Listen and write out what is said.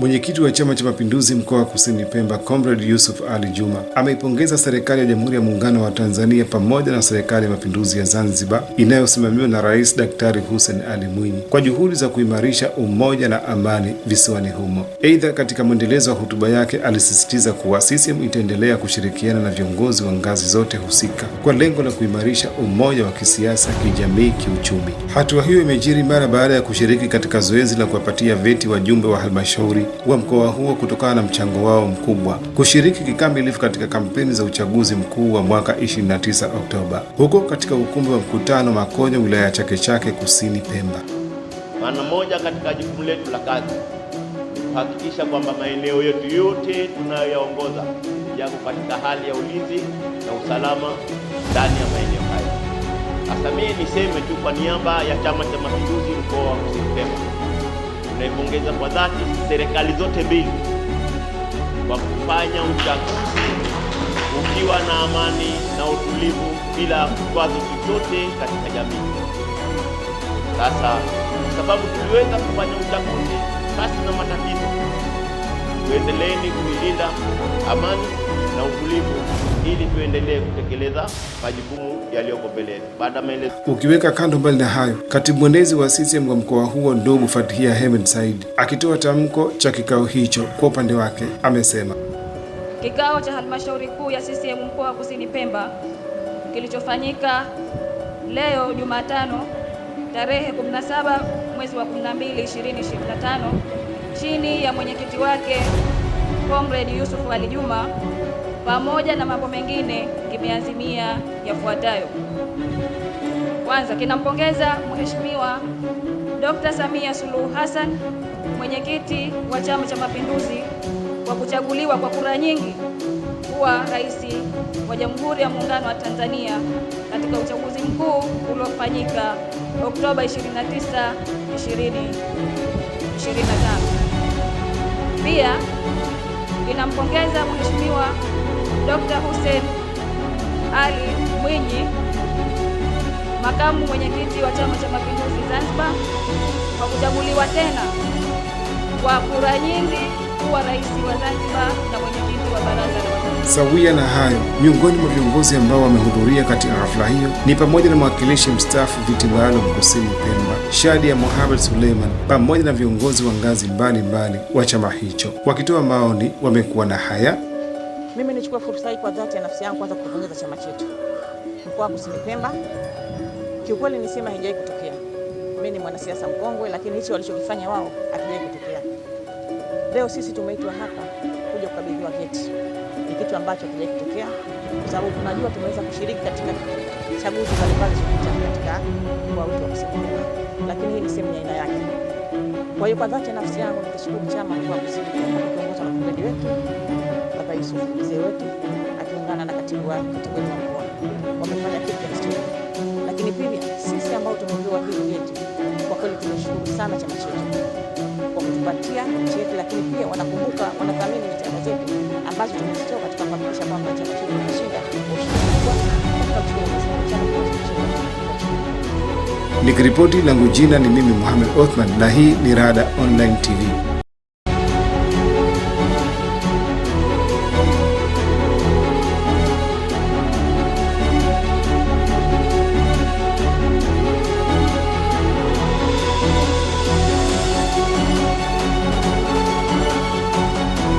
Mwenyekiti wa Chama cha Mapinduzi mkoa wa Kusini Pemba, Comrade Yusuf Ali Juma, ameipongeza serikali ya Jamhuri ya Muungano wa Tanzania pamoja na serikali ya Mapinduzi ya Zanzibar inayosimamiwa na Rais Daktari Hussein Ali Mwinyi kwa juhudi za kuimarisha umoja na amani visiwani humo. Aidha, katika mwendelezo wa hotuba yake alisisitiza kuwa CCM itaendelea kushirikiana na viongozi wa ngazi zote husika kwa lengo la kuimarisha umoja wa kisiasa, kijamii, kiuchumi. Hatua hiyo imejiri mara baada ya kushiriki katika zoezi la kuwapatia vyeti wajumbe wa halmashauri wa mkoa huo kutokana na mchango wao mkubwa kushiriki kikamilifu katika kampeni za uchaguzi mkuu wa mwaka 29 Oktoba huko katika ukumbi wa mkutano Makonyo, wilaya ya Chake Chake, Kusini Pemba. Maana moja katika jukumu letu la kazi kuhakikisha kwamba maeneo yetu yote tunayoyaongoza yako katika hali ya ulinzi na usalama ndani ya maeneo haya. Sasa mimi niseme tu kwa niaba ya Chama cha Mapinduzi mkoa wa Kusini Pemba, tunaipongeza kwa dhati serikali zote mbili kwa kufanya uchaguzi ukiwa na amani na utulivu bila kikwazo chochote katika jamii. Sasa sababu tuliweza kufanya uchaguzi basi na matatizo, tuendeleeni kuilinda amani na utulivu ili tuendelee kutekeleza majukumu yaliyoko mbele. Baada ya maelezo. Ukiweka kando mbali na hayo, katibu mwenezi wa CCM wa mkoa huo ndugu Fatihia Hemed Said akitoa tamko cha kikao hicho kwa upande wake amesema kikao cha halmashauri kuu ya CCM mkoa wa Kusini Pemba kilichofanyika leo Jumatano tarehe 17 mwezi wa 12 2025 chini ya mwenyekiti wake Comrade Yusuf Ali Juma, pamoja na mambo mengine, kimeazimia yafuatayo. Kwanza, kinampongeza Mheshimiwa Dr. Samia Suluhu Hassan, mwenyekiti wa Chama cha Mapinduzi, kwa kuchaguliwa kwa kura nyingi kuwa rais wa Jamhuri ya Muungano wa Tanzania katika uchaguzi mkuu uliofanyika Oktoba 29, 2025. Pia inampongeza Mheshimiwa Dr. Hussein Ali Mwinyi, makamu mwenyekiti wa Chama cha Mapinduzi Zanzibar, kwa kuchaguliwa tena kwa kura nyingi kuwa rais wa Zanzibar na mwenyekiti wa baraza la wazee. Sawia na hayo, miongoni mwa viongozi ambao wamehudhuria katika hafla hiyo ni pamoja na mwakilishi mstaafu viti maalum Kusini Pemba, Shadia Mohamed Suleiman, pamoja na viongozi wa ngazi mbalimbali wa chama hicho. Wakitoa maoni wamekuwa na haya. Mimi nichukua fursa hii kwa dhati ya nafsi yangu kwanza kupongeza chama chetu mkoa wa Kusini Pemba. Kiukweli nisema haijawahi kutokea. Mimi ni mwanasiasa mkongwe, lakini hicho walichokifanya wao hakijawahi kutokea. Leo sisi tumeitwa hapa kuja kukabidhiwa vyeti. Ni kitu ambacho hakijawahi kutokea kwa sababu tunajua tumeweza kushiriki katika chaguzi mbalimbali zilizopita katika mkoa wetu wa Kusini Pemba, lakini hii ni sehemu ya aina yake. Kwa hiyo kwa dhati ya nafsi yangu nikishukuru chama mkoa wa Kusini Pemba kiongozwa na mkurugenzi wetu Baba Yusuf mzee wetu akiungana na katibu wetu wa mkoa. Wamefanya kitu cha historia. Lakini pia sisi ambao tumepewa hii vyeti, kwa kweli tunashukuru sana chama chetu kwa kutupatia cheti, lakini pia wanakumbuka, wanathamini jitihada zetu ambazo tumezitoa katika kuhakikisha kwamba chama chetu kinashinda kwa Nikiripoti langu jina ni mimi Mohamed Othman na hii ni Rada Online TV.